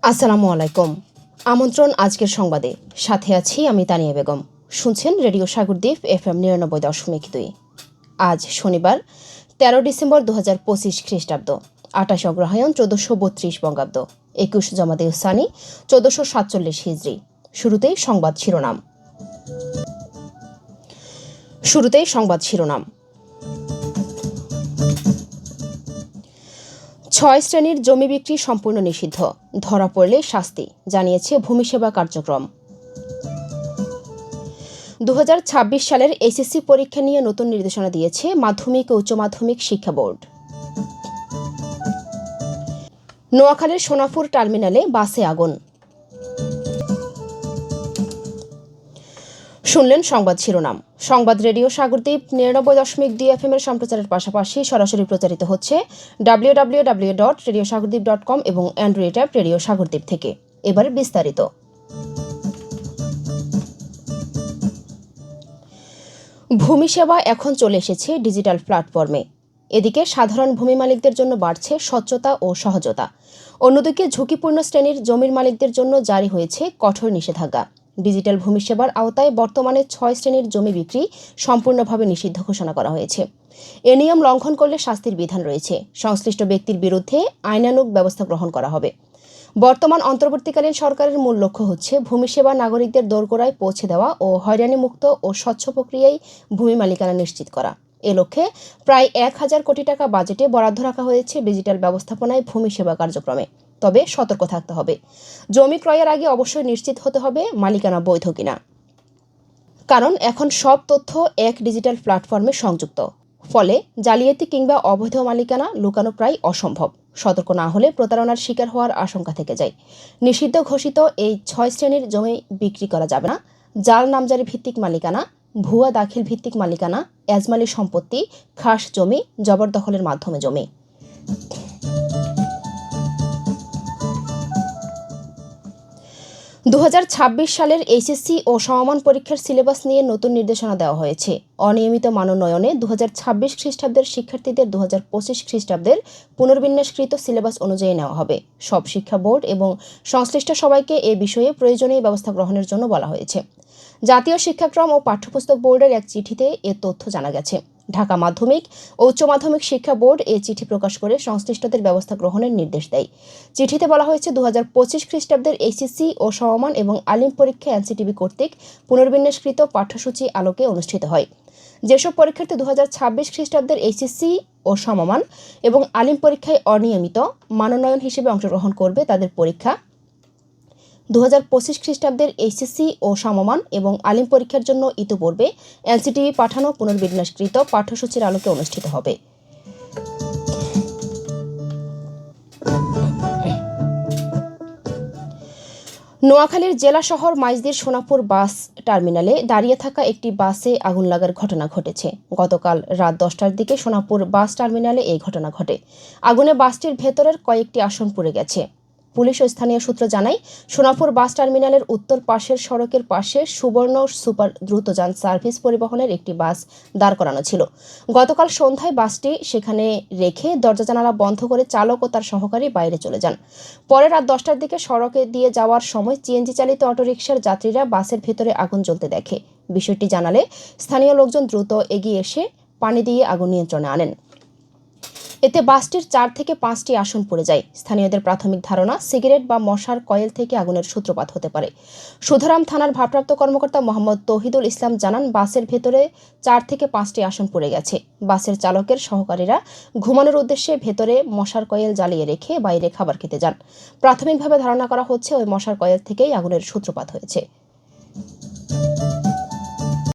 আসসালামু আলাইকুম। আমন্ত্রণ আজকের সংবাদে, সাথে আছি আমি তানিয়া বেগম। শুনছেন রেডিও সাগরদ্বীপ FM 99.2। আজ শনিবার 13 ডিসেম্বর 2025 খ্রিস্টাব্দ, 28 অগ্রহায়ণ 1432 বঙ্গাব্দ, 21 জমাদে উসানি 1447 হিজরি। শুরুতেই সংবাদ শিরোনাম। 6 শ্রেণীর জমি বিক্রি সম্পূর্ণ নিষিদ্ধ, ধরা পড়লে শাস্তি, জানিয়েছে ভূমি সেবা কার্যক্রম। 2026 সালের SSC পরীক্ষা নিয়ে নতুন নির্দেশনা দিয়েছে মাধ্যমিক ও উচ্চ মাধ্যমিক শিক্ষা বোর্ড। নোয়াখালীর সোনাপুর টার্মিনালে বাসে আগুন। শুনলেন সংবাদ শিরোনাম। সংবাদ রেডিও সাগরদ্বীপ 99.2 FM এর সম্প্রচারের পাশাপাশি সরাসরি প্রচারিত হচ্ছে www.radiosagordip.com এবং অ্যান্ড্রয়েড অ্যাপ রেডিও সাগরদ্বীপ থেকে। এবার বিস্তারিত। ভূমি সেবা এখন চলে এসেছে ডিজিটাল প্ল্যাটফর্মে। এদিকে সাধারণ ভূমি মালিকদের জন্য বাড়ছে স্বচ্ছতা ও সহজতা, অন্যদিকে ঝুঁকিপূর্ণ শ্রেণীর জমির মালিকদের জন্য জারি হয়েছে কঠোর নিষেধাজ্ঞা। ডিজিটাল ভূমি সেবার আওতায় বর্তমানে 6 শ্রেণীর জমি বিক্রি সম্পূর্ণভাবে নিষিদ্ধ ঘোষণা করা হয়েছে। এ নিয়ম লঙ্ঘন করলে শাস্তির বিধান রয়েছে। সংশ্লিষ্ট ব্যক্তির বিরুদ্ধে আইনানুগ ব্যবস্থা গ্রহণ করা হবে। বর্তমান অন্তর্বর্তীকালীন সরকারের মূল লক্ষ্য হচ্ছে ভূমি সেবা নাগরিকদের দোরগোড়ায় পৌঁছে দেওয়া ও হয়রানিমুক্ত ও স্বচ্ছ প্রক্রিয়ায় ভূমি মালিকানা নিশ্চিত করা। এ লক্ষ্যে প্রায় 1000 কোটি টাকা বাজেটে বরাদ্দ রাখা হয়েছে ডিজিটাল ব্যবস্থাপনায় ভূমি সেবা কার্যক্রমে। তবে সতর্ক থাকতে হবে। জমি ক্রয়ের আগে অবশ্যই নিশ্চিত হতে হবে মালিকানা বৈধ কিনা, কারণ এখন সব তথ্য এক ডিজিটাল প্ল্যাটফর্মে সংযুক্ত। ফলে জালিয়াতি কিংবা অবৈধ মালিকানা লুকানো প্রায় অসম্ভব। সতর্ক না হলে প্রতারণার শিকার হওয়ার আশঙ্কা থেকে যায়। নিষিদ্ধ ঘোষিত এই 6 শ্রেণীর জমি বিক্রি করা যাবে না। জাল নামজারি ভিত্তিক মালিকানা, ভুয়া দাখিল ভিত্তিক মালিকানা, এজমালি সম্পত্তি, খাস জমি, জবরদখলের মাধ্যমে জমি। 2026 সালের SSC ও সমমান পরীক্ষার সিলেবাস নিয়ে নতুন নির্দেশনা দেওয়া হয়েছে। অনিয়মিত মানোন্নয়নে 2026 খ্রিস্টাব্দের শিক্ষার্থীদের 2025 খ্রিস্টাব্দের পুনর্বিন্যাসকৃত সিলেবাস অনুযায়ী নেওয়া হবে। সব শিক্ষা বোর্ড এবং সংশ্লিষ্ট সবাইকে এ বিষয়ে প্রয়োজনীয় ব্যবস্থা গ্রহণের জন্য বলা হয়েছে। জাতীয় শিক্ষাক্রম ও পাঠ্যপুস্তক বোর্ডের এক চিঠিতে এ তথ্য জানা গেছে। ঢাকা মাধ্যমিক ও উচ্চ মাধ্যমিক শিক্ষা বোর্ড এ চিঠি প্রকাশ করে সংশ্লিষ্টদের ব্যবস্থা গ্রহণের নির্দেশ দেয়। চিঠিতে বলা হয়েছে 2025 খ্রিস্টাব্দের SSC ও সমমান এবং আলিম পরীক্ষা NCTB কর্তৃক পুনর্বিন্যাসকৃত পাঠ্যসূচি আলোকে অনুষ্ঠিত হয়। যেসব পরীক্ষার্থী 2026 খ্রিস্টাব্দের SSC ও সমমান এবং আলিম পরীক্ষায় অনিয়মিত মানোন্নয়ন হিসেবে অংশগ্রহণ করবে, তাদের পরীক্ষা 2025 খ্রিস্টাব্দের SSC ও সমমান এবং আলিম পরীক্ষার জন্য ইতিপূর্বে NCTB পাঠানো পুনর্বিন্যাসকৃত পাঠ্যসূচির আলোকে অনুষ্ঠিত হবে। নোয়াখালীর জেলা শহর মাইজদির সোনাপুর বাস টার্মিনালে দাঁড়িয়ে থাকা একটি বাসে আগুন লাগার ঘটনা ঘটেছে। গতকাল রাত 10টার দিকে সোনাপুর বাস টার্মিনালে এই ঘটনা ঘটে। আগুনে বাসটির ভেতরের কয়েকটি আসন পুড়ে গেছে। পুলিশ ও স্থানীয় সূত্র জানায়, সোনাপুর বাস টার্মিনালের উত্তর পাশের সড়কের পাশে সুবর্ণ সুপার দ্রুতযান সার্ভিস পরিবহনের একটি বাস দাঁড় করানো ছিল। গতকাল সন্ধ্যায় বাসটি সেখানে রেখে দরজা জানালা বন্ধ করে চালক ও তার সহকারী বাইরে চলে যান। পরে রাত 10টার দিকে সড়কে দিয়ে যাওয়ার সময় CNG চালিত অটোরিকশার যাত্রীরা বাসের ভেতরে আগুন জ্বলতে দেখে। বিষয়টি জানালে স্থানীয় লোকজন দ্রুত এগিয়ে এসে পানি দিয়ে আগুন নিয়ন্ত্রণে আনেন। এতে বাসটির 4 থেকে 5টি আসন পড়ে যায়। স্থানীয়দের প্রাথমিক ধারণা, সিগারেট বা মশার কয়েল থেকে আগুনের সূত্রপাত হতে পারে। সুধারাম থানার ভারপ্রাপ্ত কর্মকর্তা মোহাম্মদ তৌহিদুল ইসলাম জানান, বাসের ভেতরে 4 থেকে 5টি আসন পড়ে গেছে। বাসের চালকের সহকারীরা ঘুমানোর উদ্দেশ্যে ভেতরে মশার কয়েল জ্বালিয়ে রেখে বাইরে খাবার খেতে যান। প্রাথমিকভাবে ধারণা করা হচ্ছে ওই মশার কয়েল থেকেই আগুনের সূত্রপাত হয়েছে।